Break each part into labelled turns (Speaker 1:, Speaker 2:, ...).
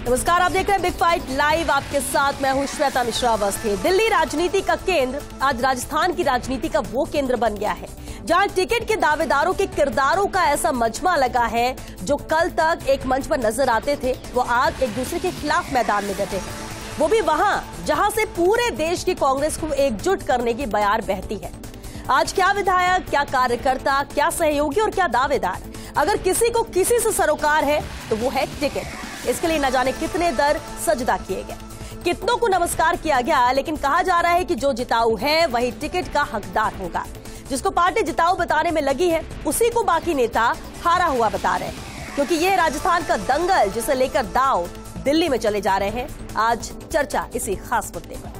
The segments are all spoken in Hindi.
Speaker 1: नमस्कार, आप देख रहे हैं बिग फाइट लाइव। आपके साथ मैं हूं श्वेता मिश्रा अवस्थी। दिल्ली राजनीति का केंद्र आज राजस्थान की राजनीति का वो केंद्र बन गया है जहां टिकट के दावेदारों के किरदारों का ऐसा मजमा लगा है। जो कल तक एक मंच पर नजर आते थे वो आज एक दूसरे के खिलाफ मैदान में डटे हैं, वो भी वहां जहां से पूरे देश की कांग्रेस को एकजुट करने की बयार बहती है। आज क्या विधायक, क्या कार्यकर्ता, क्या सहयोगी और क्या दावेदार, अगर किसी को किसी से सरोकार है तो वो है टिकट। इसके लिए न जाने कितने दर सजदा किए गए, कितनों को नमस्कार किया गया, लेकिन कहा जा रहा है कि जो जिताऊ है वही टिकट का हकदार होगा। जिसको पार्टी जिताऊ बताने में लगी है उसी को बाकी नेता हारा हुआ बता रहे हैं, क्योंकि ये राजस्थान का दंगल जिसे लेकर दांव दिल्ली में चले जा रहे हैं। आज चर्चा इसी खास मुद्दे पर।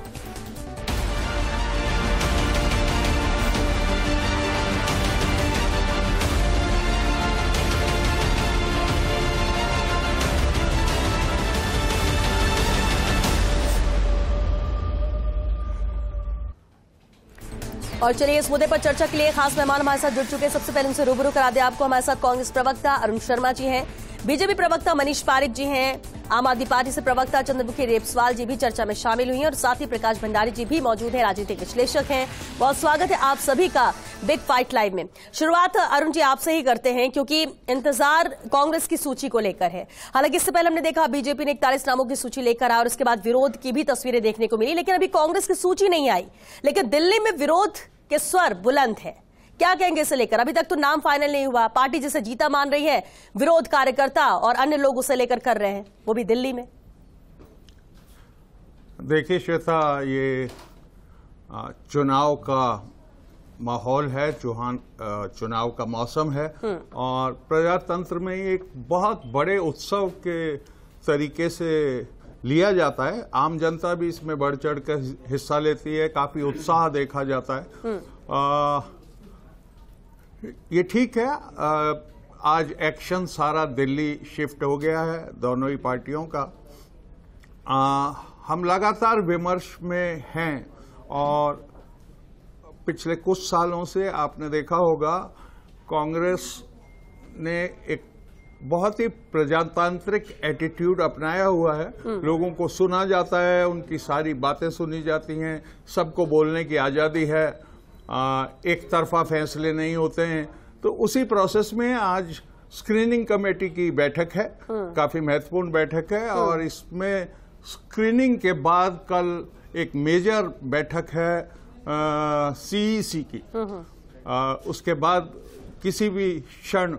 Speaker 1: और चलिए इस मुद्दे पर चर्चा के लिए खास मेहमान हमारे साथ जुड़ चुके हैं। सबसे पहले उनसे रूबरू करा दे आपको। हमारे साथ कांग्रेस प्रवक्ता अरुण शर्मा जी हैं, बीजेपी प्रवक्ता मनीष पारिक जी हैं, आम आदमी पार्टी से प्रवक्ता चंद्रमुखी रेपस्वाल जी भी चर्चा में शामिल हुई हैं और साथ ही प्रकाश भंडारी जी भी मौजूद हैं, राजनीतिक विश्लेषक हैं। बहुत स्वागत है आप सभी का बिग फाइट लाइव में। शुरुआत अरुण जी आपसे ही करते हैं, क्योंकि इंतजार कांग्रेस की सूची को लेकर है। हालांकि इससे पहले हमने देखा बीजेपी ने 41 नामों की सूची लेकर आया और उसके बाद विरोध की भी तस्वीरें देखने को मिली, लेकिन अभी कांग्रेस की सूची नहीं आई। लेकिन दिल्ली में विरोध के स्वर बुलंद है, क्या कहेंगे इसे लेकर? अभी तक तो नाम फाइनल नहीं हुआ, पार्टी जिसे जीता मान रही है, विरोध कार्यकर्ता और अन्य लोग उसे लेकर कर रहे हैं, वो भी दिल्ली में।
Speaker 2: देखिए श्वेता, ये चुनाव का माहौल है, चुनाव का मौसम है और प्रजातंत्र में एक बहुत बड़े उत्सव के तरीके से लिया जाता है। आम जनता भी इसमें बढ़ चढ़ कर हिस्सा लेती है, काफी उत्साह देखा जाता है। ये ठीक है। आज एक्शन सारा दिल्ली शिफ्ट हो गया है दोनों ही पार्टियों का। हम लगातार विमर्श में हैं और पिछले कुछ सालों से आपने देखा होगा कांग्रेस ने एक बहुत ही प्रजातांत्रिक एटीट्यूड अपनाया हुआ है। लोगों को सुना जाता है, उनकी सारी बातें सुनी जाती हैं, सबको बोलने की आजादी है, एक तरफा फैसले नहीं होते हैं। तो उसी प्रोसेस में आज स्क्रीनिंग कमेटी की बैठक है, काफी महत्वपूर्ण बैठक है और इसमें स्क्रीनिंग के बाद कल एक मेजर बैठक है सीईसी की। उसके बाद किसी भी क्षण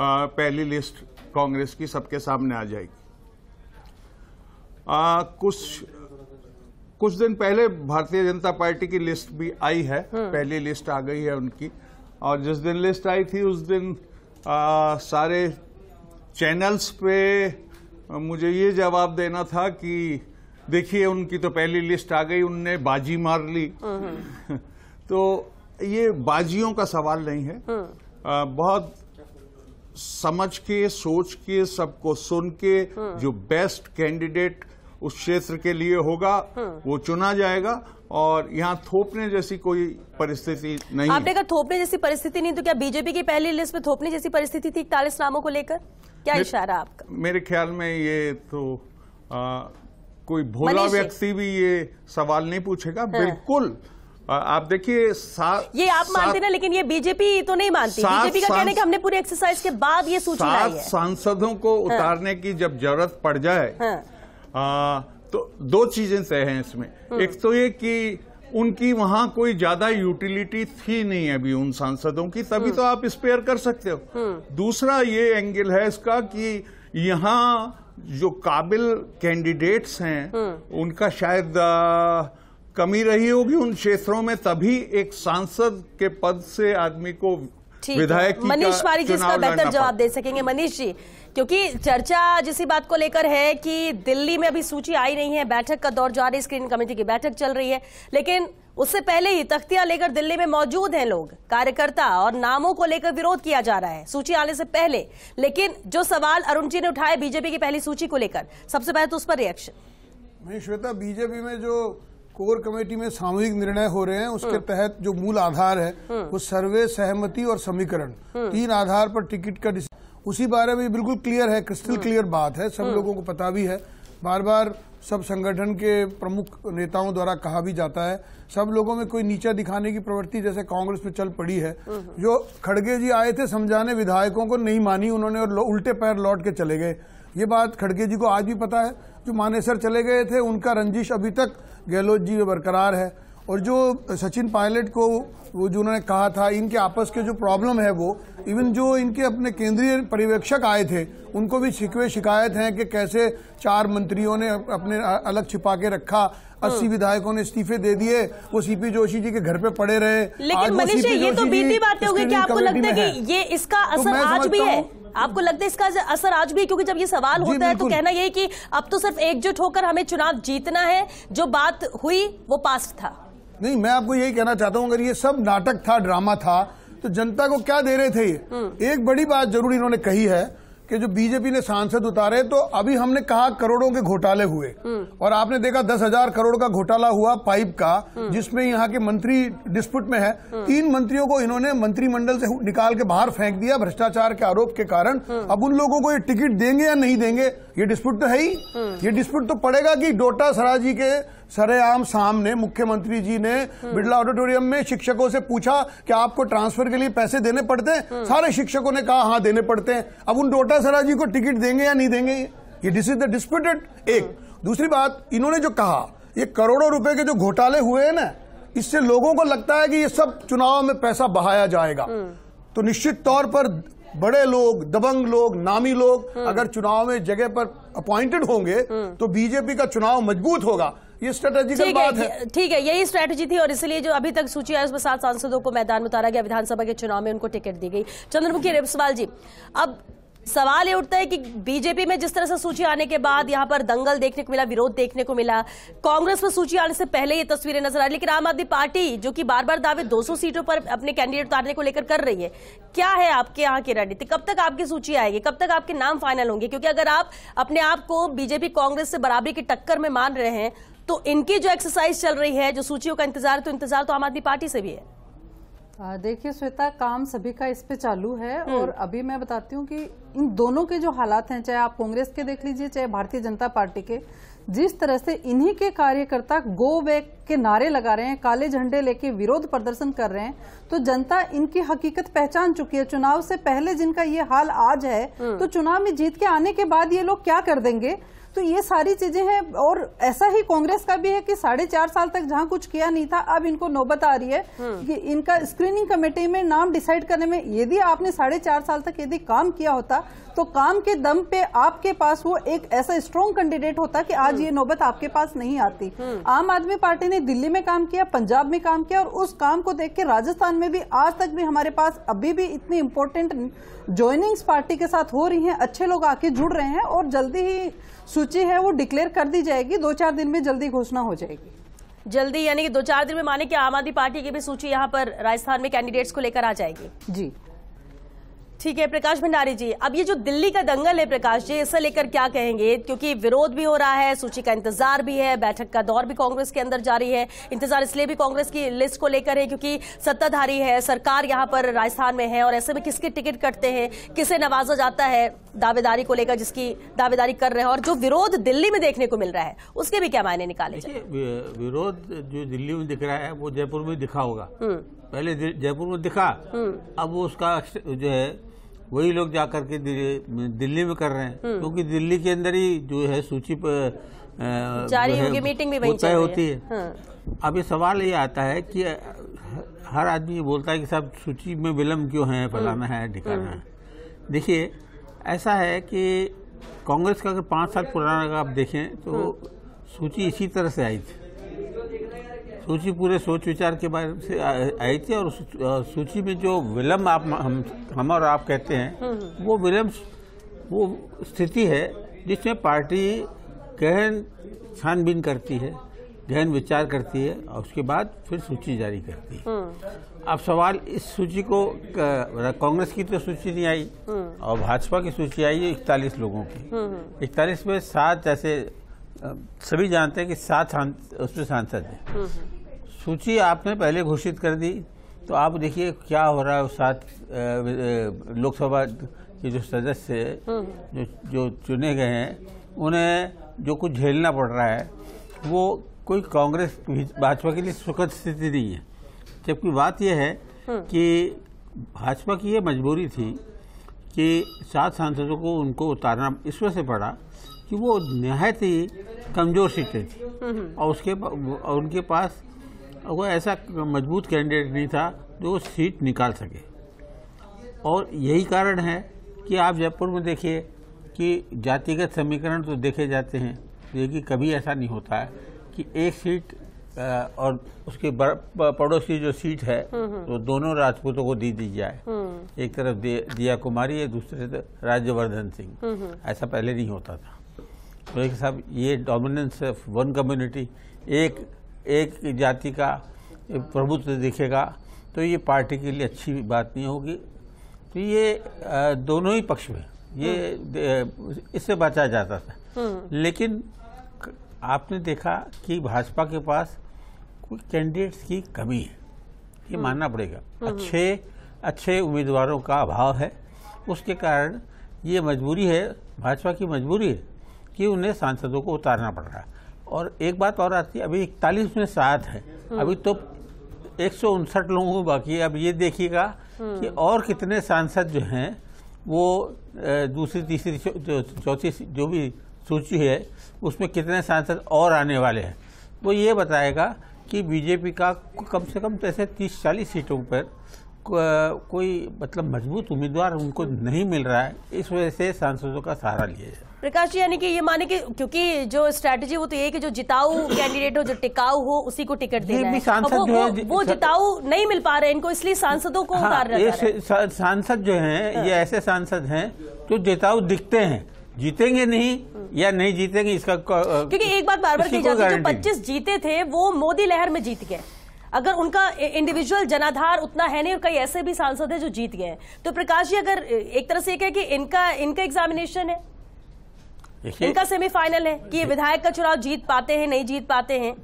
Speaker 2: पहली लिस्ट कांग्रेस की सबके सामने आ जाएगी। कुछ दिन पहले भारतीय जनता पार्टी की लिस्ट भी आई है, पहली लिस्ट आ गई है उनकी। और जिस दिन लिस्ट आई थी उस दिन सारे चैनल्स पे मुझे ये जवाब देना था कि देखिए उनकी तो पहली लिस्ट आ गई, उनने बाजी मार ली। तो ये बाजियों का सवाल नहीं है। बहुत समझ के, सोच के, सबको सुन के जो बेस्ट कैंडिडेट उस क्षेत्र के लिए होगा वो चुना जाएगा और यहाँ थोपने जैसी कोई परिस्थिति नहीं।
Speaker 1: आपने कहा थोपने जैसी परिस्थिति नहीं, तो क्या बीजेपी की पहली लिस्ट में थोपने जैसी परिस्थिति थी 41 नामों को लेकर? क्या इशारा आपका?
Speaker 2: मेरे ख्याल में ये तो कोई भोला व्यक्ति भी ये सवाल नहीं पूछेगा। बिल्कुल आप देखिए
Speaker 1: ये आप मानते ना, लेकिन ये बीजेपी तो नहीं मानती। बीजेपी का कहना है कि हमने पूरे एक्सरसाइज के बाद ये सूची लाई है।
Speaker 2: सांसदों को उतारने की जब जरूरत पड़ जाए तो दो चीजें तय हैं इसमें। एक तो ये कि उनकी वहां कोई ज्यादा यूटिलिटी थी नहीं अभी उन सांसदों की, तभी तो आप स्पेयर कर सकते हो। दूसरा ये एंगल है इसका कि यहाँ जो काबिल कैंडिडेट्स हैं उनका शायद कमी रही होगी उन क्षेत्रों में, तभी एक सांसद के पद से आदमी को विधायक
Speaker 1: मनीष पारिक जी इसका बेहतर जवाब दे सकेंगे। मनीष जी, क्योंकि चर्चा जिस बात को लेकर है कि दिल्ली में अभी सूची आई नहीं है, बैठक का दौर जारी, स्क्रीनिंग कमेटी की बैठक चल रही है, लेकिन उससे पहले ही तख्तियां लेकर दिल्ली में मौजूद हैं लोग, कार्यकर्ता, और नामों को लेकर विरोध किया जा रहा है सूची आने से पहले। लेकिन जो सवाल अरुण जी ने उठाए बीजेपी की पहली सूची को लेकर, सबसे पहले तो उस पर रिएक्शन।
Speaker 3: नहीं श्वेता, बीजेपी में जो कोर कमेटी में सामूहिक निर्णय हो रहे हैं उसके तहत जो मूल आधार है वो सर्वे, सहमति और समीकरण, 3 आधार पर टिकट का उसी बारे में बिल्कुल क्लियर है, क्रिस्टल क्लियर बात है, सब लोगों को पता भी है। बार बार सब संगठन के प्रमुख नेताओं द्वारा कहा भी जाता है, सब लोगों में कोई नीचा दिखाने की प्रवृत्ति जैसे कांग्रेस पे चल पड़ी है। जो खड़गे जी आए थे समझाने, विधायकों को नहीं मानी उन्होंने और उल्टे पैर लौट के चले गए। ये बात खड़गे जी को आज भी पता है। जो मानेसर चले गए थे उनका रंजिश अभी तक गहलोत जी में बरकरार है। और जो सचिन पायलट को वो जो उन्होंने कहा था, इनके आपस के जो प्रॉब्लम है वो इवन जो इनके अपने केंद्रीय पर्यवेक्षक आए थे उनको भी शिकवे शिकायत हैं कि कैसे 4 मंत्रियों ने अपने अलग छिपा के रखा, 80 विधायकों ने इस्तीफे दे दिए, वो सीपी जोशी जी के घर पे पड़े रहे।
Speaker 1: लेकिन मनीष जी, ये तो बीती बातें हो गई कि आपको लगता है कि ये इसका असर आज भी है? आपको लगता है इसका असर आज भी? क्योंकि जब ये सवाल होता है तो कहना यही कि अब तो सिर्फ एकजुट होकर हमें चुनाव जीतना है, जो बात हुई वो पास्ट था।
Speaker 3: नहीं, मैं आपको यही कहना चाहता हूं, अगर ये सब नाटक था, ड्रामा था, तो जनता को क्या दे रहे थे ये? एक बड़ी बात जरूर इन्होंने कही है कि जो बीजेपी ने सांसद उतारे, तो अभी हमने कहा करोड़ों के घोटाले हुए और आपने देखा 10,000 करोड़ का घोटाला हुआ पाइप का, जिसमें यहाँ के मंत्री डिस्प्यूट में है। 3 मंत्रियों को इन्होंने मंत्रिमंडल से निकाल के बाहर फेंक दिया भ्रष्टाचार के आरोप के कारण। अब उन लोगों को ये टिकट देंगे या नहीं देंगे, ये डिस्प्यूट तो है ही। ये डिस्प्यूट तो पड़ेगा कि डोटा सराजी के सरेआम सामने मुख्यमंत्री जी ने बिरला ऑडिटोरियम में शिक्षकों से पूछा कि आपको ट्रांसफर के लिए पैसे देने पड़ते हैं? सारे शिक्षकों ने कहा हाँ देने पड़ते हैं। अब उन डोटा सराजी को टिकट देंगे या नहीं देंगे, ये दिस इज द डिस्प्यूटेड। एक दूसरी बात, इन्होंने जो कहा ये करोड़ों रुपए के जो घोटाले हुए हैं ना, इससे लोगों को लगता है कि ये सब चुनाव में पैसा बहाया जाएगा। तो निश्चित तौर पर बड़े लोग, दबंग लोग, नामी लोग अगर चुनाव में जगह पर अपॉइंटेड होंगे तो बीजेपी का चुनाव मजबूत होगा। ये स्ट्रेटेजिकल बात है।
Speaker 1: ठीक है, यही स्ट्रेटेजी थी और इसलिए जो अभी तक सूची है उसमें 7 सांसदों को मैदान में उतारा गया, विधानसभा के चुनाव में उनको टिकट दी गई। चंद्रमुखी रेपसवाल जी, अब सवाल ये उठता है कि बीजेपी में जिस तरह से सूची आने के बाद यहां पर दंगल देखने को मिला, विरोध देखने को मिला, कांग्रेस में सूची आने से पहले ये तस्वीरें नजर आ रही, लेकिन आम आदमी पार्टी जो कि बार बार दावे 200 सीटों पर अपने कैंडिडेट उतारने को लेकर कर रही है, क्या है आपके यहाँ की रणनीति? कब तक आपकी सूची आएगी, कब तक आपके नाम फाइनल होंगे? क्योंकि अगर आप अपने आप को बीजेपी कांग्रेस से बराबरी की टक्कर में मान रहे हैं तो इनकी जो एक्सरसाइज चल रही है, जो सूचियों का इंतजार, तो इंतजार तो आम आदमी पार्टी से भी है।
Speaker 4: देखिए श्वेता, काम सभी का इस पे चालू है और अभी मैं बताती हूँ कि इन दोनों के जो हालात हैं, चाहे आप कांग्रेस के देख लीजिए चाहे भारतीय जनता पार्टी के, जिस तरह से इन्हीं के कार्यकर्ता गो बैक के नारे लगा रहे हैं, काले झंडे लेके विरोध प्रदर्शन कर रहे हैं, तो जनता इनकी हकीकत पहचान चुकी है। चुनाव से पहले जिनका ये हाल आज है, तो चुनाव में जीत के आने के बाद ये लोग क्या कर देंगे? तो ये सारी चीजें हैं। और ऐसा ही कांग्रेस का भी है कि 4.5 साल तक जहां कुछ किया नहीं था, अब इनको नौबत आ रही है कि इनका स्क्रीनिंग कमेटी में नाम डिसाइड करने में, यदि आपने 4.5 साल तक यदि काम किया होता तो काम के दम पे आपके पास वो एक ऐसा स्ट्रॉन्ग कैंडिडेट होता कि आज ये नौबत आपके पास नहीं आती। आम आदमी पार्टी ने दिल्ली में काम किया, पंजाब में काम किया और उस काम को देख के राजस्थान में भी आज तक भी हमारे पास अभी भी इतनी इंपॉर्टेंट ज्वाइनिंग्स पार्टी के साथ हो रही हैं, अच्छे लोग आके जुड़ रहे हैं और जल्दी ही सूची है वो डिक्लेयर कर दी जाएगी। 2-4 दिन में जल्दी घोषणा हो जाएगी।
Speaker 1: जल्दी यानी कि 2-4 दिन में, माने कि आम आदमी पार्टी की भी सूची यहां पर राजस्थान में कैंडिडेट्स को लेकर आ जाएगी।
Speaker 4: जी
Speaker 1: ठीक है। प्रकाश भंडारी जी, अब ये जो दिल्ली का दंगल है प्रकाश जी, इसे लेकर क्या कहेंगे? क्योंकि विरोध भी हो रहा है, सूची का इंतजार भी है, बैठक का दौर भी कांग्रेस के अंदर जारी है। इंतजार इसलिए भी कांग्रेस की लिस्ट को लेकर है क्योंकि सत्ताधारी है, सरकार यहां पर राजस्थान में है और ऐसे में किसके टिकट कटते हैं, किसे नवाजा जाता है दावेदारी को लेकर, जिसकी दावेदारी कर रहे हैं। और जो विरोध दिल्ली में देखने को मिल रहा है उसके भी क्या मायने निकाले जाए?
Speaker 5: विरोध जो दिल्ली में दिख रहा है वो जयपुर में दिखा होगा। पहले जयपुर में दिखा, अब वो उसका जो है वही लोग जाकर के दिल्ली में कर रहे हैं, क्योंकि दिल्ली के अंदर ही जो है सूची पर
Speaker 1: जारी होगी, मीटिंग भी वहीं
Speaker 5: तय होती है। अब ये सवाल ये आता है कि हर आदमी ये बोलता है कि सब सूची में विलम्ब क्यों है, फलाना है, ठिकाना है। देखिए, ऐसा है कि कांग्रेस का अगर 5 साल पुराना आप देखें तो सूची इसी तरह से आई थी। सूची पूरे सोच विचार के बारे से आई थी और सूची में जो विलम्ब हम और आप कहते हैं, वो विलम्ब वो स्थिति है जिसमें पार्टी गहन छानबीन करती है, गहन विचार करती है और उसके बाद फिर सूची जारी करती है। अब सवाल इस सूची को, कांग्रेस की तो सूची नहीं आई और भाजपा की सूची आई है 41 लोगों की। 41 में 7, जैसे सभी जानते हैं कि 7 उसमें सांसद हैं। सूची आपने पहले घोषित कर दी तो आप देखिए क्या हो रहा है। 7 लोकसभा के जो सदस्य जो चुने गए हैं उन्हें जो कुछ झेलना पड़ रहा है वो कोई कांग्रेस भाजपा के लिए सुखद स्थिति नहीं है। जबकि बात यह है कि भाजपा की ये मजबूरी थी कि 7 सांसदों को उनको उतारना इस वजह से पड़ा कि वो निहायत ही कमजोर सीटें थी और उनके पास वो ऐसा मजबूत कैंडिडेट नहीं था जो वो सीट निकाल सके। और यही कारण है कि आप जयपुर में देखिए कि जातिगत समीकरण तो देखे जाते हैं, लेकिन कभी ऐसा नहीं होता है कि एक सीट और उसके पड़ोसी जो सीट है तो दोनों राजपूतों को दी जाए। एक तरफ दिया कुमारी है, दूसरे तरफ राज्यवर्धन सिंह। ऐसा पहले नहीं होता था। तो एक साहब ये डोमिनेंस ऑफ वन कम्युनिटी, एक जाति का प्रभुत्व दिखेगा तो ये पार्टी के लिए अच्छी बात नहीं होगी। तो ये दोनों ही पक्ष में ये इससे बचा जाता था। लेकिन आपने देखा कि भाजपा के पास कोई कैंडिडेट्स की कमी है, ये मानना पड़ेगा। अच्छे उम्मीदवारों का अभाव है। उसके कारण ये मजबूरी है, भाजपा की मजबूरी है कि उन्हें सांसदों को उतारना पड़ रहा है। और एक बात और आती है, अभी 41 में 7 है, अभी तो 159 लोगों को बाकी है। अब ये देखिएगा कि और कितने सांसद जो हैं वो दूसरी तीसरी चौथी जो भी सूची है उसमें कितने सांसद और आने वाले हैं। वो ये बताएगा कि बीजेपी का कम से कम जैसे 30-40 सीटों पर कोई मतलब मजबूत उम्मीदवार उनको नहीं मिल रहा है। इस वजह से सांसदों का सहारा लिया जाए।
Speaker 1: प्रकाश जी, यानी कि ये माने कि क्योंकि जो स्ट्रैटेजी वो तो ये कि जो जिताऊ कैंडिडेट हो, जो टिकाऊ हो, उसी को टिकट देना है। वो जिताऊ नहीं मिल पा रहे इनको, इसलिए सांसदों को उतारना है।
Speaker 5: सांसद जो हैं ये ऐसे सांसद हैं जो जिताऊ दिखते हैं, जीतेंगे नहीं या नहीं जीतेंगे इसका
Speaker 1: क्योंकि एक बात बार-बार की जाती है, जो 25 जीते थे वो मोदी लहर में जीत गए। अगर उनका इंडिविजुअल जनाधार उतना है नहीं, और कई ऐसे भी सांसद हैं जो जीत गए हैं। तो प्रकाश जी, अगर एक तरह से कहे कि इनका एग्जामिनेशन है, इनका सेमीफाइनल है कि ये विधायक का चुनाव जीत पाते हैं नहीं जीत पाते हैं।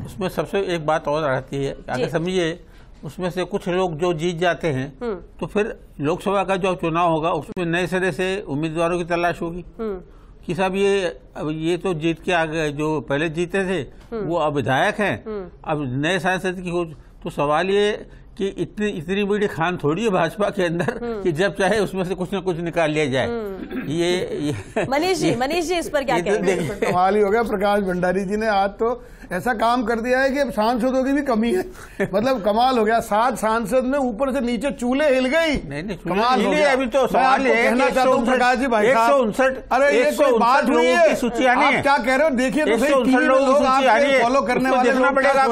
Speaker 5: उसमें सबसे एक बात और आती है, अगर समझिए उसमें से कुछ लोग जो जीत जाते हैं तो फिर लोकसभा का जो चुनाव होगा उसमें नए सिरे से उम्मीदवारों की तलाश होगी कि साहब ये तो जीत के आ गए, जो पहले जीते थे वो अब विधायक हैं, अब नए सांसद की खोज। तो सवाल ये कि इतनी बड़ी खान थोड़ी है भाजपा के अंदर कि जब चाहे उसमें से कुछ न कुछ निकाल लिया जाए। ये
Speaker 1: मनीष जी इस पर क्या कहेंगे?
Speaker 3: कमाल ही हो गया, प्रकाश भंडारी जी ने आज तो ऐसा काम कर दिया है कि अब सांसदों की भी कमी है। मतलब कमाल हो गया, 7 सांसद में ऊपर से नीचे चूल्हे हिल गई।
Speaker 5: नहीं
Speaker 3: कमाल हो गया।
Speaker 5: अभी तो सवाल
Speaker 3: कहना चाहता हूँ प्रकाश जी भाई साहब,
Speaker 5: 159
Speaker 3: अरे ये कोई बात हुई है,
Speaker 5: सूची आनी है।
Speaker 3: आप क्या कह रहे हो? देखिए तो सही,
Speaker 5: लोग आपको
Speaker 3: फॉलो करने वाले
Speaker 5: देखना पड़ेगा।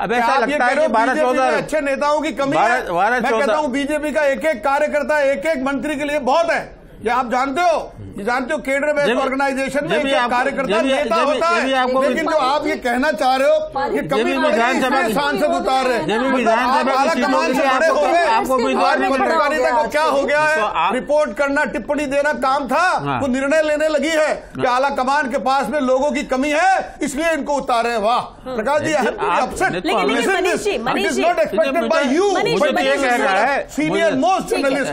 Speaker 3: अब ऐसा लगता है कि 12-14 अच्छे नेताओं की कमी है। मैं कहता हूँ बीजेपी का एक कार्यकर्ता, एक मंत्री के लिए बहुत है। ये आप जानते हो केडर बेस्ड ऑर्गेनाइजेशन में एक कार्यकर्ता नेता होता है। लेकिन जो आप ये कहना चाह रहे हो ये कभी विधानसभा सांसद उतार रहे पत्रकारिता को क्या हो गया है? रिपोर्ट करना, टिप्पणी देना काम था, वो निर्णय लेने लगी है कि आला कमान के पास में लोगों की कमी है इसलिए इनको उतारे। वाह Prakash ji, senior most journalist.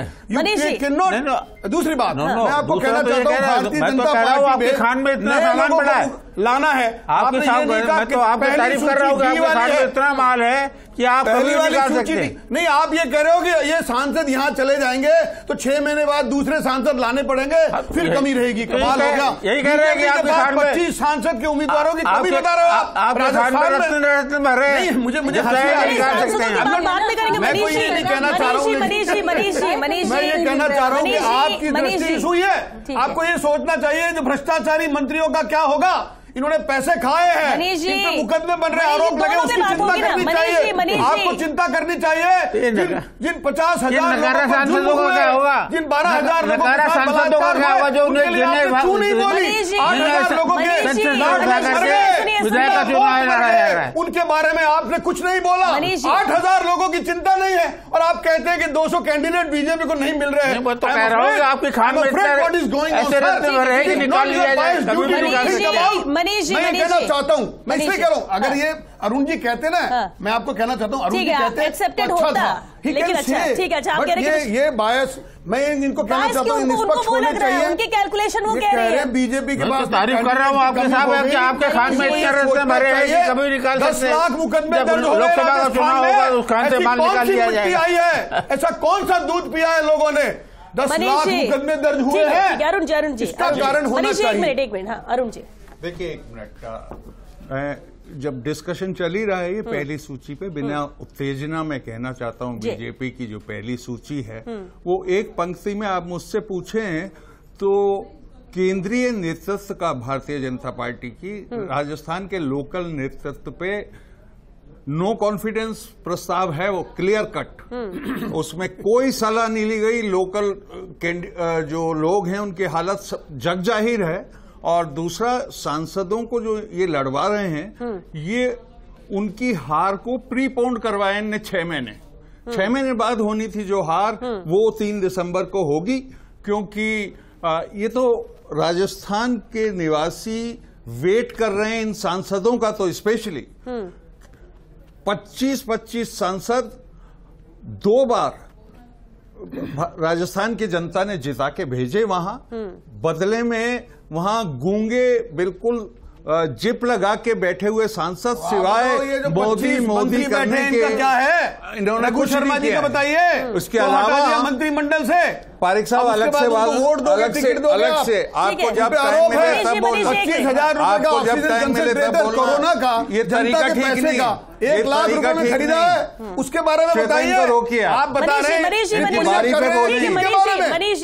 Speaker 3: दूसरी बात मैं आपको कहना चाहता हूँ, भारतीय जनता पार्टी में
Speaker 5: खान में इतना सामान पड़ा है,
Speaker 3: लाना है
Speaker 5: आपके साथ। मैं तो आपकी तारीफ कर रहा हूँ, आपके खान में इतना माल है कि आप
Speaker 3: पहली वाली सूची नहीं। आप ये कह रहे हो कि ये सांसद यहाँ चले जाएंगे तो 6 महीने बाद दूसरे सांसद लाने पड़ेंगे, फिर कमी रहेगी। कमाल हो गया।
Speaker 5: यही कह रहे हैं कि आपके खान में
Speaker 3: 25 सांसद के उम्मीदवारों की कमी बता रहे हो आप।
Speaker 5: रत्न भर रहे हैं।
Speaker 3: मुझे
Speaker 1: मैं कोई ये नहीं कहना चाह रहा हूँ,
Speaker 3: मैं ये कहना चाह रहा हूँ कि आपकी दृष्टि हुई है। आपको ये सोचना चाहिए जो भ्रष्टाचारी मंत्रियों का क्या होगा। इन्होंने पैसे खाए हैं, इन पे मुकदमे बन रहे, आरोप लगे, उसकी चिंता करनी चाहिए। आपको चिंता करनी चाहिए। जिन 50,000 सांसदों का क्या होगा, जिन 12,000 लोगों का क्या होगा, जो उन्हें क्यों नहीं बोली? 8,000 लोगों के विधायक का चुनाव लड़ा जा रहा है, उनके बारे में आपने कुछ नहीं बोला। 8,000 लोगों की चिंता नहीं है और आप कहते हैं कि 200 कैंडिडेट बीजेपी को नहीं मिल रहे हैं।
Speaker 5: तो कह रहा हूँ आपकी खान में ऐसे रत्न भर रहे हैं कि निकाल लिया जाए।
Speaker 1: मनीष जी,
Speaker 3: मैं
Speaker 1: मनीष
Speaker 3: कहना
Speaker 1: जी।
Speaker 3: चाहता हूँ, मैं
Speaker 1: मनीष
Speaker 3: इसलिए
Speaker 1: जी।
Speaker 3: कह रहा हूँ, अगर
Speaker 1: हाँ।
Speaker 3: ये अरुण जी कहते ना, मैं आपको कहना चाहता हूँ, अरुण जी कहते
Speaker 1: accepted
Speaker 3: तो अच्छा
Speaker 1: होता।
Speaker 3: था। He
Speaker 1: लेकिन
Speaker 3: can
Speaker 1: अच्छा,
Speaker 3: say,
Speaker 1: ठीक है, अच्छा, आप
Speaker 3: but
Speaker 1: कह रहे हैं कि
Speaker 3: ये बायस, मैं इनको कहना
Speaker 1: बायस
Speaker 3: चाहता हूँ,
Speaker 1: क्यों?
Speaker 3: निष्पक्ष
Speaker 1: उनको
Speaker 3: होने
Speaker 1: लग रहा है,
Speaker 3: चाहिए।
Speaker 1: उनकी कैलकुलेशन वो
Speaker 3: ये
Speaker 1: कह रही है।
Speaker 3: बीजेपी के पास
Speaker 5: तारीफ कर रहा हूँ आपके साहब कि आपके खान में इतने रस्ते भरे हैं कि कभी निकाल सकते
Speaker 3: 10 लाख मुकदमे
Speaker 5: जब
Speaker 3: दर्ज हो रहे हैं
Speaker 5: लोकसभा का चुनाव होगा उस खान से माल निकाल लिया
Speaker 3: मिट्टी आई
Speaker 5: जाएगा।
Speaker 3: है, ऐसा कौन सा दूध पिया है लोगों ने? 10
Speaker 1: मनीष
Speaker 3: लाख
Speaker 1: जी,
Speaker 3: मुकदमे दर्ज हुए
Speaker 1: ठीक है,
Speaker 3: हैं।
Speaker 1: ठीक है, अरुण जी, अरुण जी,
Speaker 3: इसका
Speaker 1: अरुण जी।
Speaker 3: कारण होना
Speaker 1: मनीष जी,
Speaker 3: चाहिए।
Speaker 1: एक मिनट, हाँ, अरुण जी।
Speaker 2: देखिए, एक मिनट का जब डिस्कशन चल ही रहा है ये पहली सूची पे, बिना उत्तेजना में कहना चाहता हूँ, बीजेपी की जो पहली सूची है वो एक पंक्ति में आप मुझसे पूछे हैं तो केंद्रीय नेतृत्व का भारतीय जनता पार्टी की राजस्थान के लोकल नेतृत्व पे नो कॉन्फिडेंस प्रस्ताव है, वो क्लियर कट, उसमें कोई सलाह नहीं ली गई। लोकल जो लोग हैं उनकी हालत जग जाहिर है। और दूसरा, सांसदों को जो ये लड़वा रहे हैं ये उनकी हार को प्रीपोन्ड करवाए इनने 6 महीने 6 महीने बाद होनी थी जो हार, वो 3 दिसंबर को होगी, क्योंकि ये तो राजस्थान के निवासी वेट कर रहे हैं इन सांसदों का, तो स्पेशली 25 सांसद 2 बार राजस्थान की जनता ने जिता के भेजे वहां, बदले में वहां गूंगे बिल्कुल जिप लगा के बैठे हुए सांसद, सिवाय मोदी करने के
Speaker 3: क्या है?
Speaker 2: इन्होंने कुछ
Speaker 3: शर्मा जी को बताइए।
Speaker 2: उसके अलावा
Speaker 3: मंत्रिमंडल से
Speaker 2: पारिक साहब अलग से आपको जब टाइम मिले तब बोल,
Speaker 3: 25,000 रुपए का
Speaker 2: जब टाइम मिले तब बोलना।
Speaker 3: कोरोना का
Speaker 2: ये तरीका ठीक नहीं,
Speaker 3: 1 लाख रुपए में खरीदा है, उसके बारे में बताइए।
Speaker 2: रोकिए,
Speaker 3: आप बता रहे हैं
Speaker 2: इनकी बारी पे बोलिए,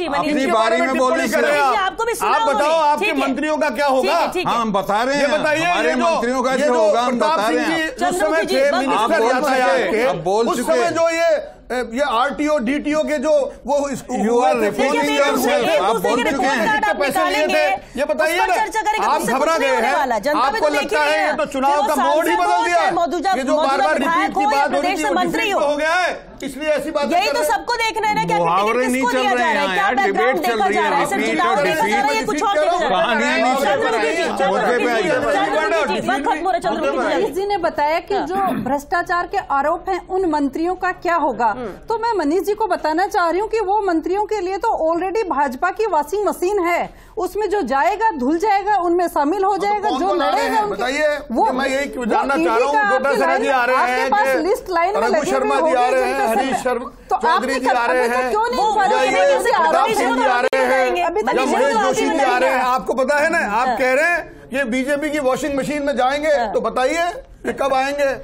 Speaker 2: अपनी बारी में बोलिए।
Speaker 3: आप बताओ आपके मंत्रियों का क्या होगा?
Speaker 2: हाँ, हम बता रहे हैं,
Speaker 3: बताइए
Speaker 2: हमारे मंत्रियों का जो होगा हम बता रहे हैं।
Speaker 3: उस समय थे मिनिस्टर यातायात के,
Speaker 2: अब बोल
Speaker 3: उस
Speaker 2: चुके
Speaker 3: समय
Speaker 2: हैं।
Speaker 3: जो ये आरटीओ डीटीओ के जो वो
Speaker 2: यू आर रिपोर्टिंग योरसेल्फ, आप बोल चुके हैं।
Speaker 3: पैसे लिए थे, ये बताइए ना, आप घबरा गए हैं, आपको लगता है ये तो चुनाव का मोड ही बदल दिया, ये जो बार बार रिपीट की बात हो रही थी वो रिपीट हो गया है, इसलिए ऐसी बात
Speaker 1: यही तो सबको देखना है ना, क्या
Speaker 2: मुहावरे नहीं चल रहे हैं यार, डिबेट चल रही है, रिपीट और डिफीट
Speaker 1: कुछ और देखा जा रहा है।
Speaker 4: मनीष जी ने बताया कि जो भ्रष्टाचार के आरोप हैं उन मंत्रियों का क्या होगा, तो मैं मनीष जी को बताना चाह रही हूँ कि वो मंत्रियों के लिए तो ऑलरेडी भाजपा की वॉशिंग मशीन है, उसमें जो जाएगा धुल जाएगा, उनमें शामिल हो जाएगा, जो लड़ेगा
Speaker 3: बताइए। वो मैं यही जानना चाह रहा हूँ, डोटासरा जी आ रहे हैं,
Speaker 4: आपके पास लिस्ट लाइन में लगे
Speaker 3: शर्मा जी आ रहे हैं, हरीश चौधरी जी आ रहे हैं, प्रताप सिंह जी आ रहे हैं, महेश जोशी जी आ रहे हैं। आपको पता है ना, आप कह रहे हैं ये बीजेपी की वॉशिंग मशीन में जाएंगे, तो बताइए ये कब आएंगे?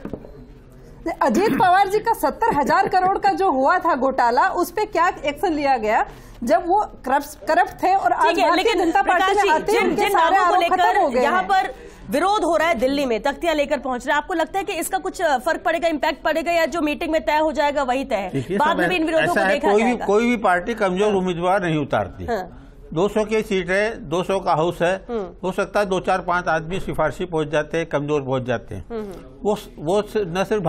Speaker 4: अजीत पवार जी का 70,000 करोड़ का जो हुआ था घोटाला, उस पे क्या एक्शन लिया गया जब वो करप्ट थे, और आज भारतीय जनता पार्टी में आते हैं उनके सारे आरोप खत्म हो गए।
Speaker 1: यहाँ पर विरोध हो रहा है, दिल्ली में तख्तियां लेकर पहुंच रहे हैं, आपको लगता है कि इसका कुछ फर्क पड़ेगा, इम्पैक्ट पड़ेगा, या जो मीटिंग में तय हो जाएगा वही तय है? बाद में भी इन विरोधों को देखा जाएगा।
Speaker 5: कोई भी पार्टी कमजोर उम्मीदवार नहीं उतारती। 200 की सीट है, 200 का हाउस है, हो सकता है 2, 4, 5 आदमी सिफारशी पहुंच जाते हैं, कमजोर पहुंच जाते हैं। वो न सिर्फ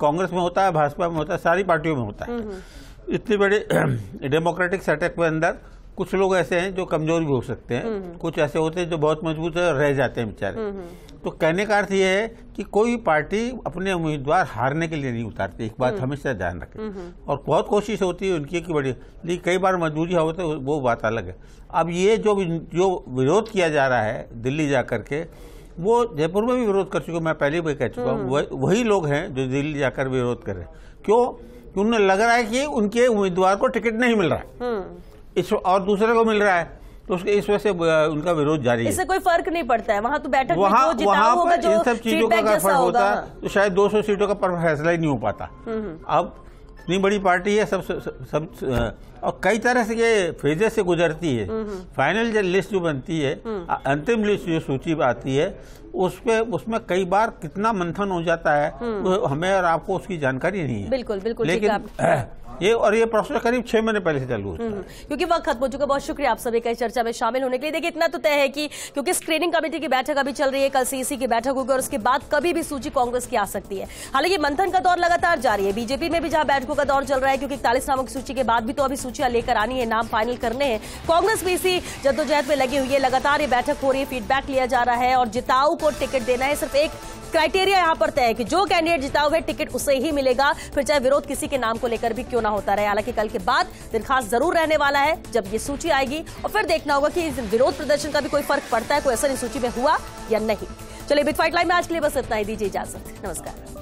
Speaker 5: कांग्रेस में होता है, भाजपा में होता है, सारी पार्टियों में होता है। इतनी बड़ी डेमोक्रेटिक सेटअप के अंदर कुछ लोग ऐसे हैं जो कमजोर भी हो सकते हैं, कुछ ऐसे होते हैं जो बहुत मजबूत रह जाते हैं बेचारे। तो कहने का अर्थ ये है कि कोई पार्टी अपने उम्मीदवार हारने के लिए नहीं उतारती, एक बात हमेशा ध्यान रखें। और बहुत कोशिश होती है उनकी कि बड़ी, लेकिन कई बार मजबूरी होती है, वो बात अलग है। अब ये जो विरोध किया जा रहा है दिल्ली जाकर के, वो जयपुर में भी विरोध कर चुके, मैं पहले भी कह चुका हूँ, वही लोग हैं जो दिल्ली जाकर विरोध कर रहे हैं। क्यों? कि उन्हें लग रहा है कि उनके उम्मीदवार को टिकट नहीं मिल रहा है, और दूसरे को मिल रहा है, तो उसके इस वजह से उनका विरोध जारी है।
Speaker 1: इससे कोई फर्क नहीं पड़ता है, वहां तो बैठक में
Speaker 5: वहां
Speaker 1: जो जिताऊ होगा, जो
Speaker 5: इन सब चीजों का फर्क होता
Speaker 1: होगा,
Speaker 5: तो शायद 200 सीटों का फैसला ही नहीं हो पाता। अब इतनी बड़ी पार्टी है, सब और कई तरह से ये फेजेस से गुजरती है। फाइनल जो लिस्ट जो बनती है, अंतिम लिस्ट जो सूची आती है, उसमें कई बार कितना मंथन हो जाता है, तो हमें और आपको उसकी जानकारी नहीं है।
Speaker 1: बिल्कुल बिल्कुल,
Speaker 5: लेकिन ये प्रोसेस करीब 6 महीने पहले से चालू होता है।
Speaker 1: क्योंकि वक्त खत्म हो चुका। बहुत शुक्रिया आप सभी का इस चर्चा में शामिल होने के लिए। देखिए, इतना तो तय है कि क्योंकि स्क्रीनिंग कमेटी की बैठक अभी चल रही है, कल सीईसी की बैठक होगी और उसके बाद कभी भी सूची कांग्रेस की आ सकती है। हालांकि मंथन का दौर लगातार जारी है। बीजेपी में भी जहां बैठकों का दौर चल रहा है, क्योंकि 41 नामों की सूची के बाद भी तो अभी सूचियां लेकर आनी है, नाम फाइनल करने हैं। कांग्रेस भी इसी जद्दोजहद में लगी हुई है। लगातार ये बैठक हो रही है, फीडबैक लिया जा रहा है और जिताऊ को टिकट देना है। सिर्फ एक क्राइटेरिया यहां पर तय है कि जो कैंडिडेट जिता हुआ है टिकट उसे ही मिलेगा, फिर चाहे विरोध किसी के नाम को लेकर भी क्यों ना होता रहे। हालांकि कल के बाद दिन खास जरूर रहने वाला है जब ये सूची आएगी और फिर देखना होगा कि इस विरोध प्रदर्शन का भी कोई फर्क पड़ता है, कोई असर इस सूची में हुआ या नहीं। चलिए, बिग फाइट लाइव में आज के लिए बस इतना ही। दीजिए इजाजत। नमस्कार।